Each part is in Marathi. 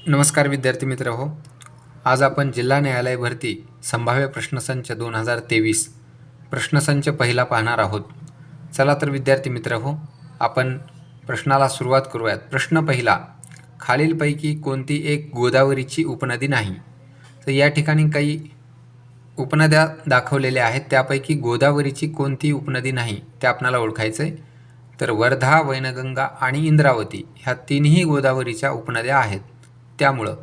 नमस्कार विद्यार्थी मित्र हो. आज आपण जिल्हा न्यायालय भरती संभाव्य प्रश्नसंच 2023 प्रश्नसंच पहिला पाहणार आहोत. चला तर विद्यार्थी मित्र हो, आपण प्रश्नाला सुरुवात करूयात. प्रश्न पहिला, खालीलपैकी कोणती एक गोदावरीची उपनदी नाही? तर या ठिकाणी काही उपनद्या दाखवलेल्या आहेत, त्यापैकी गोदावरीची कोणती उपनदी नाही ते आपल्याला ओळखायचं आहे. तर वर्धा, वैनगंगा आणि इंद्रावती ह्या तीनही गोदावरीच्या उपनद्या आहेत, त्यामुळं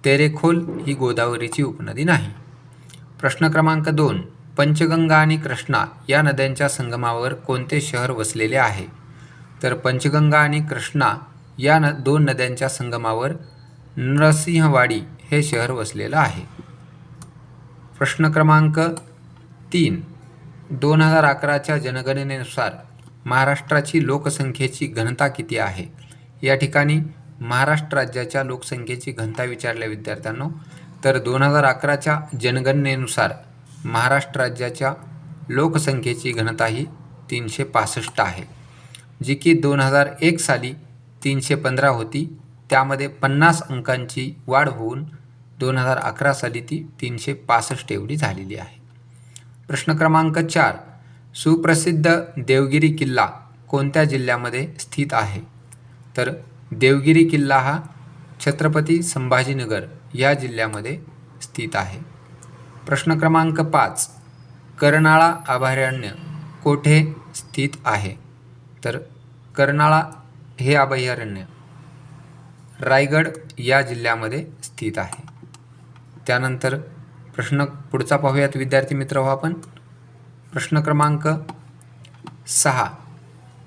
तेरेखोल ही गोदावरीची उपनदी नाही. प्रश्न क्रमांक 2, पंचगंगा आणि कृष्णा या नद्यांच्या संगमावर कोणते शहर वसलेले आहे? तर पंचगंगा आणि कृष्णा या दोन नद्यांच्या संगमावर नरसिंहवाडी हे शहर वसलेलं आहे. प्रश्न क्रमांक 3, 2011च्या जनगणनेनुसार महाराष्ट्राची लोकसंख्येची घनता किती आहे? या ठिकाणी महाराष्ट्र राज्याच्या लोकसंख्येची घनता विचारल्या विद्यार्थ्यांनो. तर 2011च्या जनगणनेनुसार महाराष्ट्र राज्याच्या लोकसंख्येची घनता ही 365 आहे, जी की 2001 साली 315 होती. त्यामध्ये 50 अंकांची वाढ होऊन 2011 साली ती 365 एवढी झालेली आहे. प्रश्न क्रमांक 4, सुप्रसिद्ध देवगिरी किल्ला कोणत्या जिल्ह्यामध्ये स्थित आहे? तर देवगिरी किल्ला हा छत्रपती संभाजीनगर या जिल्ह्यामध्ये स्थित आहे. प्रश्न क्रमांक 5, कर्नाळा अभयारण्य कोठे स्थित आहे? तर कर्नाळा हे अभयारण्य रायगड या जिल्ह्यामध्ये स्थित आहे. त्यानंतर प्रश्न पुढचा पाहूयात विद्यार्थी मित्र हो आपण. प्रश्न क्रमांक 6,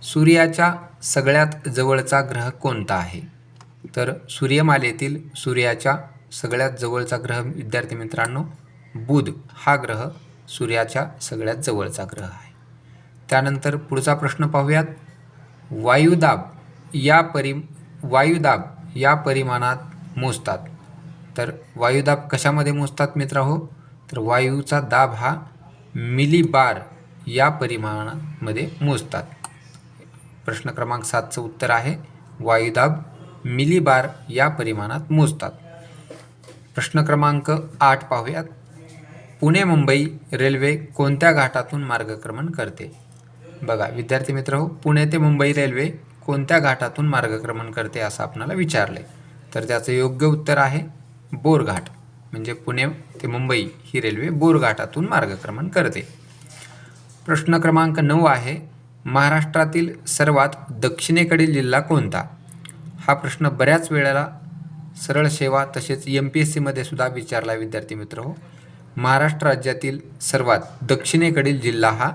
सूर्याच्या सगळ्यात जवळचा ग्रह कोणता आहे? तर सूर्यमालेतील सूर्याच्या सगळ्यात जवळचा ग्रह विद्यार्थी मित्रांनो बुध हा ग्रह सूर्याच्या सगळ्यात जवळचा ग्रह आहे. त्यानंतर पुढचा प्रश्न पाहूयात. वायुदाब या परिमाणात मोजतात. तर वायुदाब कशामध्ये मोजतात मित्र हो? तर वायूचा दाब हा मिलीबार या परिमाणामध्ये मोजतात. प्रश्न क्रमांक 7चं उत्तर आहे वायुदाब मिलीबार या परिमाणात मोजतात. प्रश्न क्रमांक 8 पाहूयात. पुणे मुंबई रेल्वे कोणत्या घाटातून मार्गक्रमण करते? बघा विद्यार्थी मित्र हो, पुणे ते मुंबई रेल्वे कोणत्या घाटातून मार्गक्रमण करते असं आपल्याला विचारले. तर त्याचं योग्य उत्तर आहे बोरघाट. म्हणजे पुणे ते मुंबई ही रेल्वे बोरघाटातून मार्गक्रमण करते. प्रश्न क्रमांक 9 आहे, महाराष्ट्रातील सर्वात दक्षिणेकडील जिल्हा कोणता? हा प्रश्न बऱ्याच वेळेला सरळ सेवा तसेच MPSC मध्ये सुद्धा विचारला विद्यार्थी मित्र हो. महाराष्ट्र राज्यातील सर्वात दक्षिणेकडील जिल्हा हा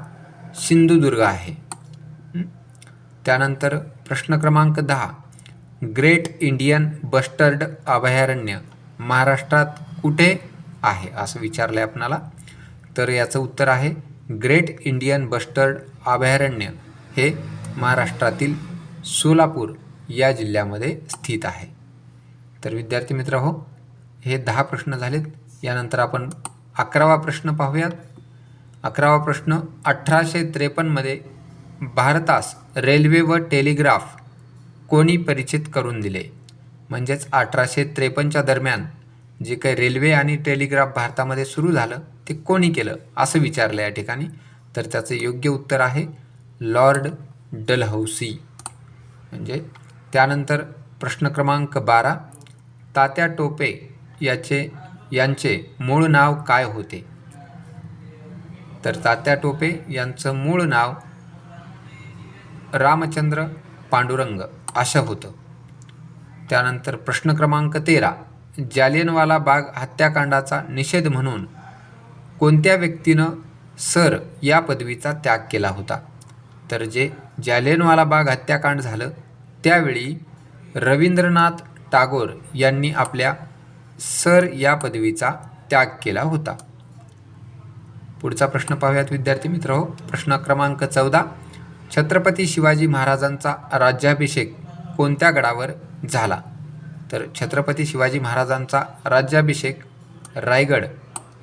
सिंधुदुर्ग आहे. त्यानंतर प्रश्न क्रमांक 10, ग्रेट इंडियन बस्टर्ड अभयारण्य महाराष्ट्रात कुठे आहे असं विचारलं आहे आपणाला. तर याचं उत्तर आहे ग्रेट इंडियन बस्टर्ड अभयारण्य हे महाराष्ट्रातील सोलापूर या जिल्ह्यामध्ये स्थित आहे. तर विद्यार्थी मित्र हो, हे 10 प्रश्न झालेत. यानंतर आपण 11वा प्रश्न पाहूयात. 11वा प्रश्न, 1853 मध्ये भारतास रेल्वे व टेलिग्राफ कोणी परिचित करून दिले? म्हणजेच 1853च्या दरम्यान जे काही रेल्वे आणि टेलिग्राफ भारतामध्ये सुरू झालं ते कोणी केलं असं विचारलं या ठिकाणी. तर त्याचं योग्य उत्तर आहे लॉर्ड डलहौसी. म्हणजे त्यानंतर प्रश्न क्रमांक 12, तात्या टोपे यांचे मूळ नाव काय होते? तर तात्या टोपे यांचं मूळ नाव रामचंद्र पांडुरंग असं होतं. त्यानंतर प्रश्न क्रमांक 13, जालियनवाला बाग हत्याकांडाचा निषेध म्हणून कोणत्या व्यक्तीनं सर या पदवीचा त्याग केला होता? तर जे जालियनवाला बाग हत्याकांड झालं त्यावेळी रवींद्रनाथ टागोर यांनी आपल्या सर या पदवीचा त्याग केला होता. पुढचा प्रश्न पाहूयात विद्यार्थी मित्र हो. प्रश्न क्रमांक 14, छत्रपती शिवाजी महाराजांचा राज्याभिषेक कोणत्या गडावर झाला? तर छत्रपती शिवाजी महाराजांचा राज्याभिषेक रायगड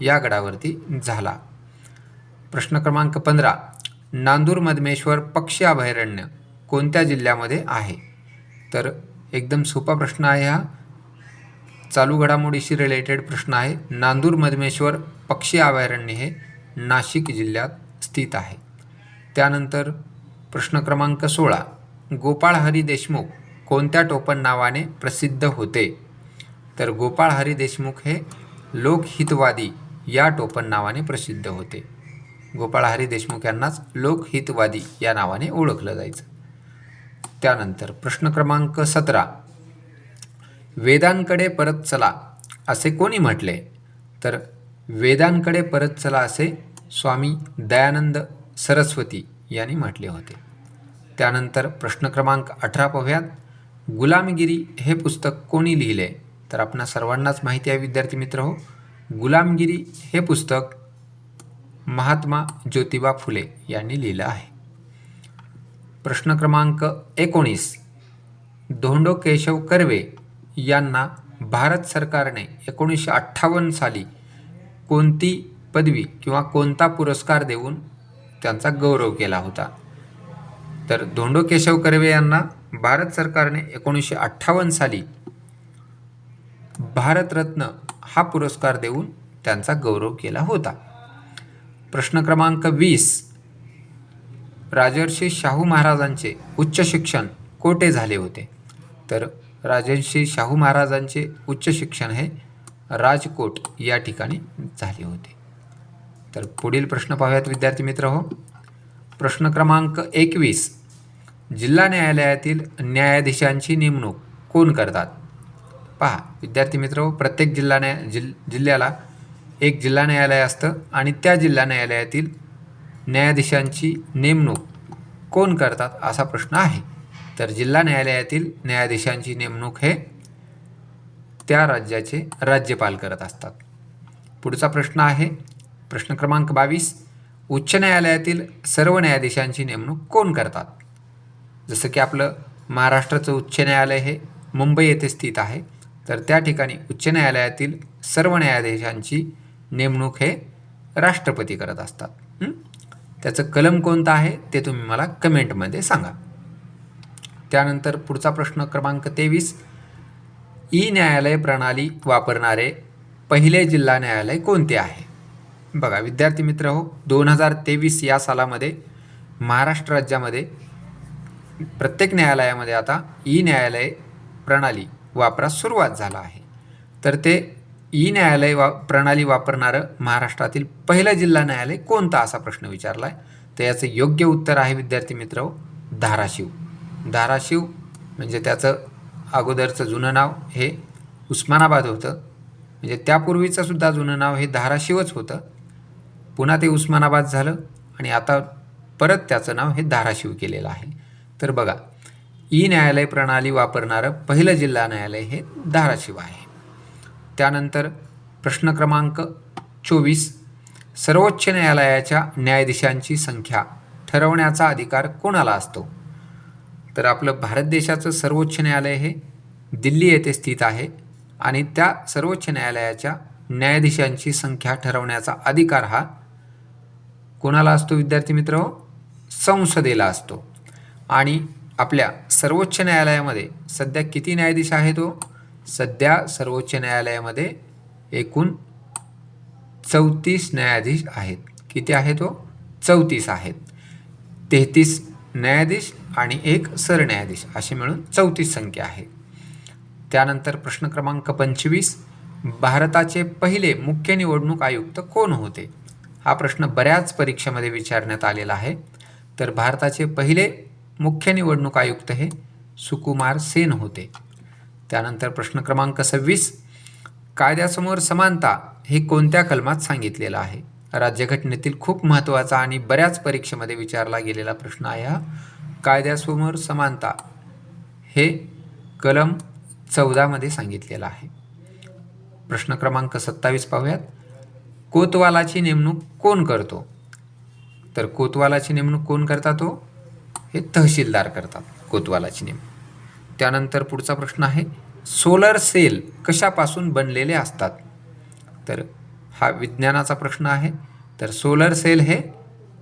या गडावरती झाला. प्रश्न क्रमांक 15, नांदूर मधमेश्वर पक्षी अभयारण्य कोणत्या जिल्ह्यामध्ये आहे? तर एकदम सोपा प्रश्न आहे हा. चालू घडामोडीशी रिलेटेड प्रश्न आहे. नांदूर मधमेश्वर पक्षी अभयारण्य हे नाशिक जिल्ह्यात स्थित आहे. त्यानंतर प्रश्न क्रमांक 16, गोपाळ हरी देशमुख कोणत्या टोपण नावाने प्रसिद्ध होते? तर गोपाळ हरी देशमुख हे लोकहितवादी या टोपण नावाने प्रसिद्ध होते. गोपाळ हरी देशमुख यांनाच लोकहितवादी या नावाने ओळखलं जायचं. त्यानंतर प्रश्न क्रमांक 17, वेदांकडे परत चला असे कोणी म्हटले? तर वेदांकडे परत चला असे स्वामी दयानंद सरस्वती यांनी म्हटले होते. त्यानंतर प्रश्न क्रमांक 18 पाहूयात. गुलामगिरी हे पुस्तक कोणी लिहिले? तर आपणा सर्वांनाच माहिती आहे विद्यार्थी मित्र हो, गुलामगिरी हे पुस्तक महात्मा ज्योतिबा फुले यांनी लिहिलं आहे. प्रश्न क्रमांक 19, धोंडो केशव कर्वे यांना भारत सरकारने 1958 साली कोणती पदवी किंवा कोणता पुरस्कार देऊन त्यांचा गौरव केला होता? तर धोंडो केशव कर्वे यांना भारत सरकारने 1958 साली भारतरत्न हा पुरस्कार देऊन त्यांचा गौरव केला होता. प्रश्न क्रमांक 20, राजर्षी शाहू महाराजांचे उच्च शिक्षण कोठे झाले होते? तर राजर्षी शाहू महाराजांचे उच्च शिक्षण हे राजकोट या ठिकाणी झाले होते. तर पुढील प्रश्न पाहूयात विद्यार्थी मित्र हो. प्रश्न क्रमांक 21, जिल्हा न्यायालयातील न्यायाधीशांची नेमणूक कोण करतात? पहा विद्यार्थी मित्र हो, प्रत्येक जिल्ह्याला एक जिल्हा न्यायालय असतं आणि त्या जिल्हा न्यायालयातील न्यायाधीशांची नेमणूक कोण करतात असा प्रश्न आहे. तर जिल्हा न्यायालयातील न्यायाधीशांची नेमणूक हे त्या राज्याचे राज्यपाल करत असतात. पुढचा प्रश्न आहे प्रश्न क्रमांक 22, उच्च न्यायालयातील सर्व न्यायाधीशांची नेमणूक कोण करतात? जसं की आपलं महाराष्ट्राचं उच्च न्यायालय हे मुंबई येथे स्थित आहे, तर त्या ठिकाणी उच्च न्यायालयातील सर्व न्यायाधीशांची नेमणूक हे राष्ट्रपती करत असतात. त्याचं कलम कोणतं आहे ते तुम्ही मला कमेंटमध्ये सांगा. त्यानंतर पुढचा प्रश्न क्रमांक 23, ई न्यायालय प्रणाली वापरणारे पहिले जिल्हा न्यायालय कोणते आहे? बघा विद्यार्थी मित्र हो, 2023 या सालामध्ये महाराष्ट्र राज्यामध्ये प्रत्येक न्यायालयामध्ये आता ई न्यायालय प्रणाली वापरास सुरुवात झाला आहे. तर ते ई न्यायालय प्रणाली वापरणारं महाराष्ट्रातील पहिलं जिल्हा न्यायालय कोणतं असा प्रश्न विचारला आहे. तर याचं योग्य उत्तर आहे विद्यार्थी मित्र हो, धाराशिव. धाराशिव म्हणजे त्याचं अगोदरचं जुनं नाव हे उस्मानाबाद होतं, म्हणजे त्यापूर्वीचं सुद्धा जुनं नाव हे धाराशिवच होतं. पुन्हा ते उस्मानाबाद झालं आणि आता परत त्याचं नाव हे धाराशिव केलेलं आहे. तर बघा ई न्यायालय प्रणाली वापरणारं पहिलं जिल्हा न्यायालय हे धाराशिव आहे. त्यानंतर प्रश्न क्रमांक 24, सर्वोच्च न्यायालयाच्या न्यायाधीशांची संख्या ठरवण्याचा अधिकार कोणाला असतो? तर आपलं भारत देशाचं सर्वोच्च न्यायालय हे दिल्ली येथे स्थित आहे आणि त्या सर्वोच्च न्यायालयाच्या न्यायाधीशांची संख्या ठरवण्याचा अधिकार हा कोणाला असतो विद्यार्थी मित्र हो? संसदेला असतो. आणि आपल्या सर्वोच्च न्यायालयामध्ये सध्या किती न्यायाधीश आहेत हो? सध्या सर्वोच्च न्यायालयामध्ये एकूण 34 न्यायाधीश आहेत. किती आहेत हो? 34 आहेत. 33 न्यायाधीश आणि एक सरन्यायाधीश असे मिळून 34 संख्या आहे. त्यानंतर प्रश्न क्रमांक 25, भारताचे पहिले मुख्य निवडणूक आयुक्त कोण होते? हा प्रश्न बऱ्याच परीक्षेमध्ये विचारण्यात आलेला आहे. तर भारताचे पहिले मुख्य निवडणूक आयुक्त हे सुकुमार सेन होते. त्यानंतर प्रश्न क्रमांक 26, कायद्यासमोर समानता हे कोणत्या कलमात सांगितलेलं आहे? राज्यघटनेतील खूप महत्त्वाचा आणि बऱ्याच परीक्षेमध्ये विचारला गेलेला प्रश्न आहे हा. कायद्यासमोर समानता हे कलम 14 मध्ये सांगितलेलं आहे. प्रश्न क्रमांक 27 पाहूयात. कोतवालाची नेमणूक कोण करतो? तर कोतवालाची नेमणूक कोण करतात हो? हे तहसीलदार करतात कोतवालाची नेमणूक. त्यानंतर पुढचा प्रश्न आहे, सोलर सेल कशापासून बनलेले असतात? तर हा विज्ञानाचा प्रश्न आहे. तर सोलर सेल हे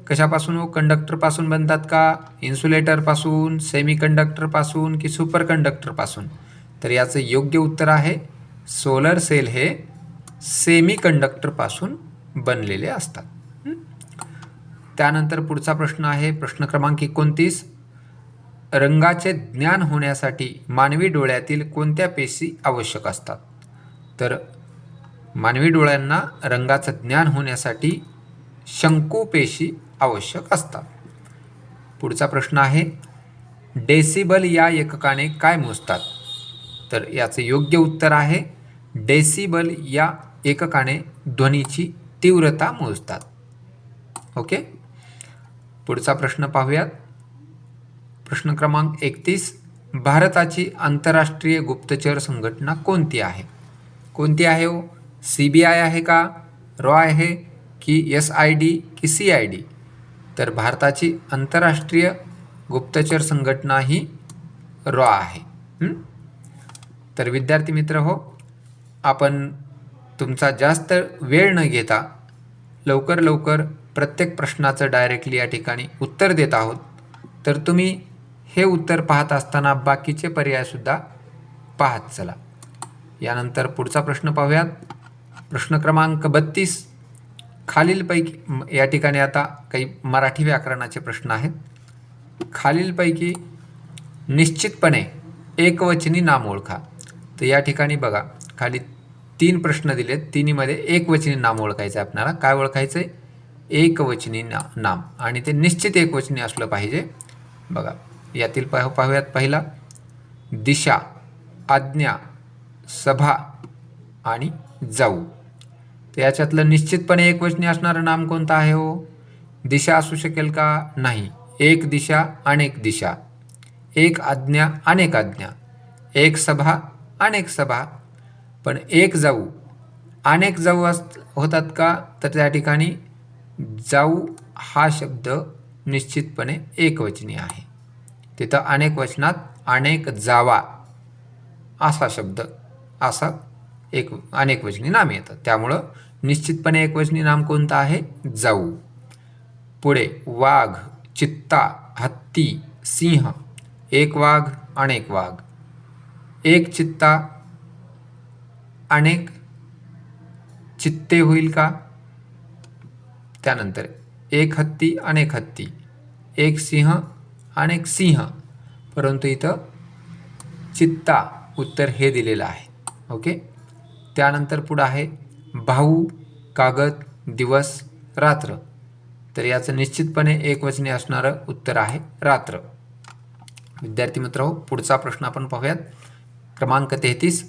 कशापासून हो? कंडक्टरपासून बनतात का? इन्सुलेटरपासून, सेमी कंडक्टरपासून की सुपर कंडक्टरपासून? तर याचं योग्य उत्तर आहे सोलर सेल हे सेमीकंडक्टरपासून बनलेले असतात. त्यानंतर पुढचा प्रश्न आहे प्रश्न क्रमांक 29. रंगाचे ज्ञान होण्यासाठी मानवी डोळ्यातील कोणत्या पेशी आवश्यक असतात? तर मानवी डोळ्यांना रंगाचं ज्ञान होण्यासाठी शंकू पेशी आवश्यक असतात. पुढचा प्रश्न आहे डेसिबल या एककाने काय मोजतात? तर याचं योग्य उत्तर आहे डेसिबल या एककाने ध्वनीची तीव्रता मोजतात. ओके. पुढचा प्रश्न पाहूयात. प्रश्न क्रमांक 31. भारताची आंतरराष्ट्रीय गुप्तचर संघटना कोणती आहे? कोणती आहे हो? CBI आहे का, रॉ आहे की SID की CID? तर भारताची आंतरराष्ट्रीय गुप्तचर संघटना ही रॉ आहे. तर विद्यार्थी मित्र हो, आपण तुमचा जास्त वेळ न घेता लवकर प्रत्येक प्रश्नाचं डायरेक्टली या ठिकाणी उत्तर देत आहोत. तर तुम्ही हे उत्तर पाहत असताना बाकीचे पर्यायसुद्धा पाहत चला. यानंतर पुढचा प्रश्न पाहूयात. प्रश्न क्रमांक 32. खालीलपैकी या ठिकाणी आता काही मराठी व्याकरणाचे प्रश्न आहेत. खालीलपैकी निश्चितपणे एकवचनी नाम ओळखा. तर या ठिकाणी बघा खाली 3 प्रश्न दिलेत. तिन्हीमध्ये एकवचनी नाम ओळखायचं आहे आपल्याला. काय ओळखायचं आहे? एकवचनी नाम, आणि ते निश्चित एकवचनी असलं पाहिजे. बघा यातील पाहूयात. पहिला दिशा, आज्ञा, सभा आणि जाऊ. तर याच्यातलं निश्चितपणे एकवचनी असणारं नाम कोणतं आहे हो? दिशा असू शकेल का? नाही. एक दिशा अनेक दिशा, एक आज्ञा अनेक आज्ञा, एक सभा अनेक सभा. पण एक जाऊ अनेक जाऊ होतात का? तर त्या ठिकाणी जाऊ हा शब्द निश्चितपणे एकवचनी आहे. तिथं अनेक वचनात अनेक जावा असा शब्द असा एक अनेकवचनी नाम येतं. त्यामुळं निश्चितपणे एकवचनी नाम कोणतं आहे? जाऊ. पुढे वाघ, चित्ता, हत्ती, सिंह. एक वाघ अनेक वाघ, एक चित्ता अनेक चित्ते होईल का? त्यानंतर एक हत्ती अनेक हत्ती, एक सिंह अनेक सिंह. परंतु इथं चित्ता उत्तर हे दिलेलं आहे. ओके. त्यानंतर पुढं आहे भाऊ, कागद, दिवस, रात्र. तर याचं निश्चितपणे एकवचनी असणारं उत्तर आहे रात्र. विद्यार्थी मित्रांनो, पुढचा प्रश्न आपण पाहूयात. क्रमांक 33.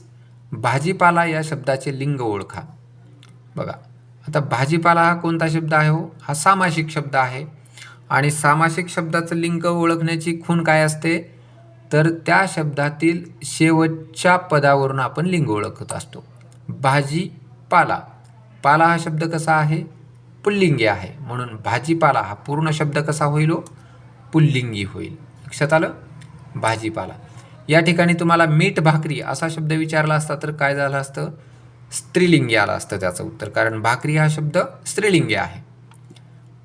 भाजीपाला या शब्दाचे लिंग ओळखा. बघा आता भाजीपाला हा कोणता शब्द आहे हो? हा सामासिक शब्द आहे. आणि सामासिक शब्दाचं लिंग ओळखण्याची खूण काय असते? तर त्या शब्दातील शेवटच्या पदावरून आपण लिंग ओळखत असतो. भाजीपाला, पाला हा शब्द कसा आहे? पुल्लिंगी आहे. म्हणून भाजीपाला हा पूर्ण शब्द कसा होईल हो? पुल्लिंगी होईल. लक्षात आलं? भाजीपाला. या ठिकाणी तुम्हाला मीठ भाकरी असा शब्द विचारला असता तर काय झालं असतं? स्त्रीलिंगी आलं असतं त्याचं उत्तर, कारण भाकरी हा शब्द स्त्रीलिंगी आहे.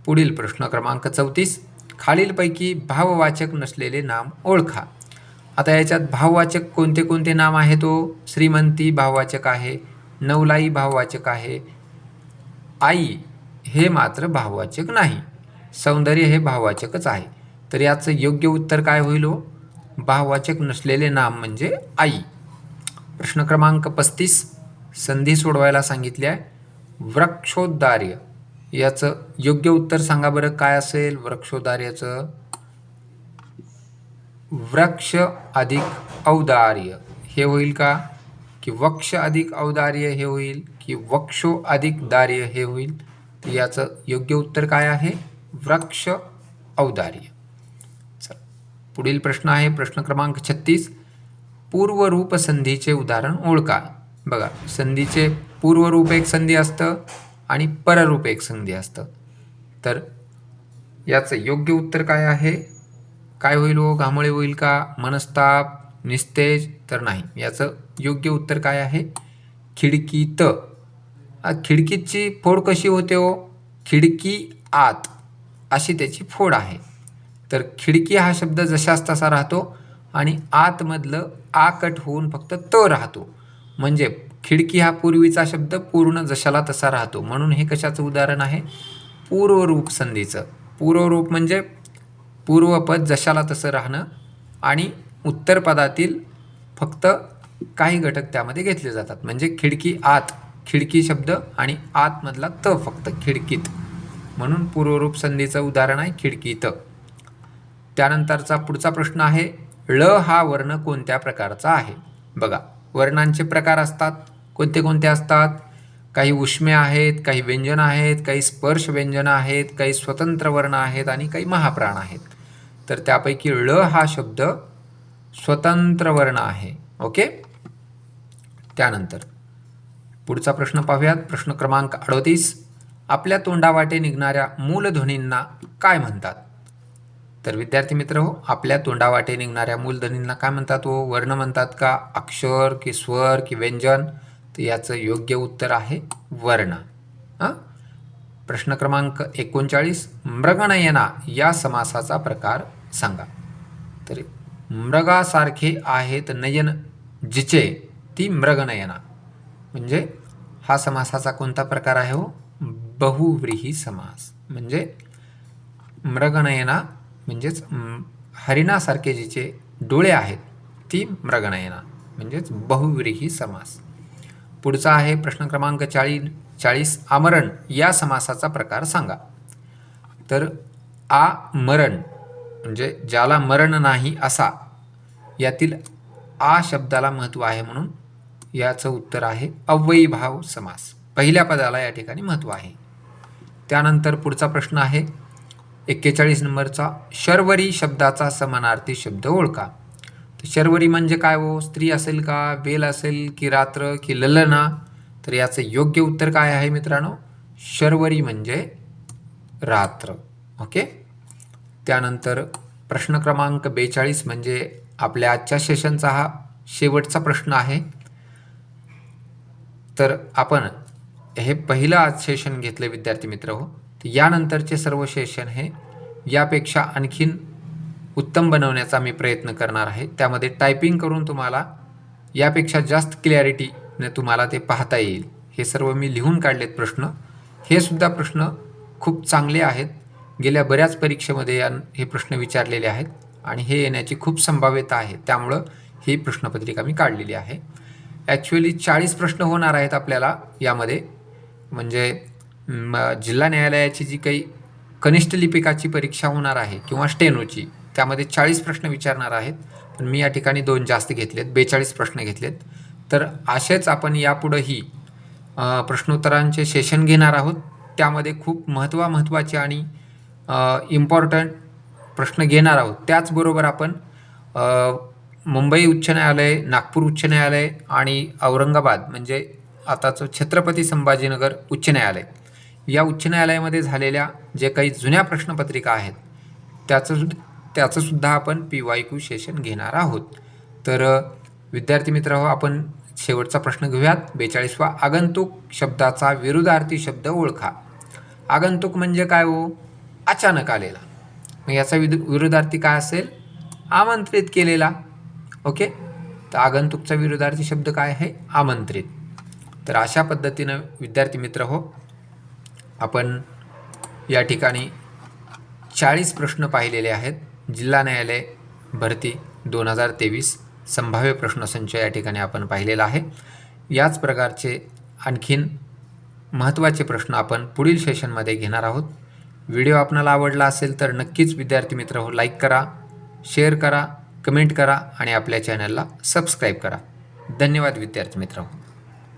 पुढील प्रश्न क्रमांक 34. खालीलपैकी भाववाचक नसलेले नाम ओळखा. आता याच्यात भाववाचक कोणते कोणते नाम आहेत तो? श्रीमंती भाववाचक आहे, नवलाई भाववाचक आहे, आई हे मात्र भाववाचक नाही, सौंदर्य हे भाववाचकच आहे. तर याचं योग्य उत्तर काय होईल हो? भाववाचक नसलेले नाम म्हणजे आई. प्रश्न क्रमांक 35. संधी सोडवायला सांगितली आहे. वृक्षोद्गार्य याचं योग्य उत्तर सांगा बरं काय असेल? वृक्षोद्गार्याचं वृक्ष अधिक औदार्य हे होईल का? की वक्ष अधिक औदार्य हे होईल की वक्षो अधिक दार्य हे होईल? याचं योग्य उत्तर काय आहे? वृक्ष औदार्य. पुढील प्रश्न आहे प्रश्न क्रमांक 36. पूर्वरूप संधीचे उदाहरण ओळखा. बघा संधीचे पूर्वरूप एक संधी असतं आणि पररूप एक संधी असतं. तर याचं योग्य उत्तर काय आहे? काय होईल हो? घामोळे होईल का? मनस्ताप, निस्तेज? तर नाही. याचं योग्य उत्तर काय आहे? खिडकीत. खिडकीची फोड कशी होते हो? खिडकी आत अशी त्याची फोड आहे. तर खिडकी हा शब्द जशाच तसा राहतो आणि आतमधलं आ कट होऊन फक्त त राहतो. म्हणजे खिडकी हा पूर्वीचा शब्द पूर्ण जशाला तसा राहतो, म्हणून हे कशाचं उदाहरण आहे? पूर्वरूप संधीचं. पूर्वरूप म्हणजे पूर्वपद जशाला तसं राहणं आणि उत्तरपदातील फक्त काही घटक त्यामध्ये घेतले जातात. म्हणजे खिडकी आत, खिडकी शब्द आणि आतमधला त फक्त खिडकीत, म्हणून पूर्वरूप संधीचं उदाहरण आहे खिडकीत. त्यानंतरचा पुढचा प्रश्न आहे, ळ हा वर्ण कोणत्या प्रकारचा आहे? बघा, वर्णांचे प्रकार असतात. कोणते कोणते असतात? काही उष्मे आहेत, काही व्यंजन आहेत, काही स्पर्श व्यंजन आहेत, काही स्वतंत्र वर्ण आहेत आणि काही महाप्राण आहेत. तर त्यापैकी ळ हा शब्द स्वतंत्र वर्ण आहे. ओके. त्यानंतर पुढचा प्रश्न पाहूयात. प्रश्न क्रमांक 38. आपल्या तोंडावाटे निघणाऱ्या मूलध्वनींना काय म्हणतात? तर विद्यार्थी मित्र हो, आपल्या तोंडावाटे निघणाऱ्या मूलध्वनींना काय म्हणतात? वर्ण म्हणतात का, अक्षर की स्वर की व्यंजन? तर याचं योग्य उत्तर आहे वर्ण. प्रश्न क्रमांक 39. मृगनयना या समासाचा प्रकार सांगा. तर मृगासारखे आहेत नयन जिचे ती मृगनयना, म्हणजे हा समासाचा कोणता प्रकार आहे? बहुव्रीही समास. म्हणजे मृगनयना म्हणजेच हरिणासारखे जिचे डोळे आहेत ती मृगनयना, म्हणजेच बहुव्रीही समास. पुढचा आहे प्रश्न क्रमांक 40. आमरण या समासाचा प्रकार सांगा. तर आमरण म्हणजे ज्याला मरण नाही असा, यातील आ शब्दाला महत्त्व आहे, म्हणून याचं उत्तर आहे अव्ययीभाव समास. पहिल्या पदाला या ठिकाणी महत्त्व आहे. त्यानंतर पुढचा प्रश्न आहे 41 नंबरचा, शर्वरी शब्दाचा समानार्थी शब्द ओळखा. तर शर्वरी म्हणजे काय स्त्री असेल का, बेल असेल की रात्र की ललना? तर याचं योग्य उत्तर काय आहे मित्रांनो? शर्वरी म्हणजे रात्र. ओके. त्यानंतर प्रश्न क्रमांक 42 म्हणजे आपल्या आजच्या सेशनचा हा शेवटचा प्रश्न आहे. तर आपण हे पहिलं आज सेशन घेतलं विद्यार्थी मित्र हो. तर यानंतरचे सर्व सेशन हे यापेक्षा आणखीन उत्तम बनवण्याचा मी प्रयत्न करणार आहे. त्यामध्ये टायपिंग करून तुम्हाला यापेक्षा जास्त क्लॅरिटीने तुम्हाला ते पाहता येईल. हे सर्व मी लिहून काढलेत प्रश्न. हे सुद्धा प्रश्न खूप चांगले आहेत. गेल्या बऱ्याच परीक्षेमध्ये हे प्रश्न विचारलेले आहेत आणि हे येण्याची खूप संभाव्यता आहे. त्यामुळं ही प्रश्नपत्रिका मी काढलेली आहे. ॲक्च्युअली 40 प्रश्न होणार आहेत आपल्याला यामध्ये. म्हणजे जिल्हा न्यायालयाची जी काही कनिष्ठ लिपिकाची परीक्षा होणार आहे किंवा स्टेनोची, त्यामध्ये 40 प्रश्न विचारणार आहेत. पण मी या ठिकाणी 2 जास्त घेतलेत, 42 प्रश्न घेतलेत. तर असेच आपण यापुढेही प्रश्नोत्तरांचे सेशन घेणार आहोत. त्यामध्ये खूप महत्त्वाचे आणि इम्पॉर्टंट प्रश्न घेणार आहोत. त्याचबरोबर आपण मुंबई उच्च न्यायालय, नागपूर उच्च न्यायालय आणि औरंगाबाद म्हणजे आताचं छत्रपती संभाजीनगर उच्च न्यायालय, या उच्च न्यायालयामध्ये झालेल्या जे काही जुन्या प्रश्नपत्रिका आहेत त्याचंसुद्धा आपण PYQ सेशन घेणार आहोत. तर विद्यार्थी मित्र हो, आपण शेवटचा प्रश्न घेऊयात. 42वा, आगंतुक शब्दाचा विरुद्धार्थी शब्द ओळखा. आगंतुक म्हणजे काय अचानक आलेला. मग याचा विरुद्धार्थी काय असेल? आमंत्रित केलेला. ओके. तर आगंतुकचा विरुद्धार्थी शब्द काय आहे? आमंत्रित. तर अशा पद्धतीनं विद्यार्थी मित्र हो, आपण या ठिकाणी 40 प्रश्न पाहिलेले आहेत. जिल्हा न्यायालय भरती 2023 संभाव्य प्रश्नसंच या ठिकाणी आपण पाहिलेला आहे. याच प्रकारचे आणखीन महत्त्वाचे प्रश्न आपण पुढील सेशनमध्ये घेणार आहोत. व्हिडिओ आपणाला आवडला असेल तर नक्कीच विद्यार्थी मित्र हो, लाईक करा, शेअर करा, कमेंट करा आणि आपल्या चॅनलला सबस्क्राईब करा. धन्यवाद विद्यार्थी मित्र हो.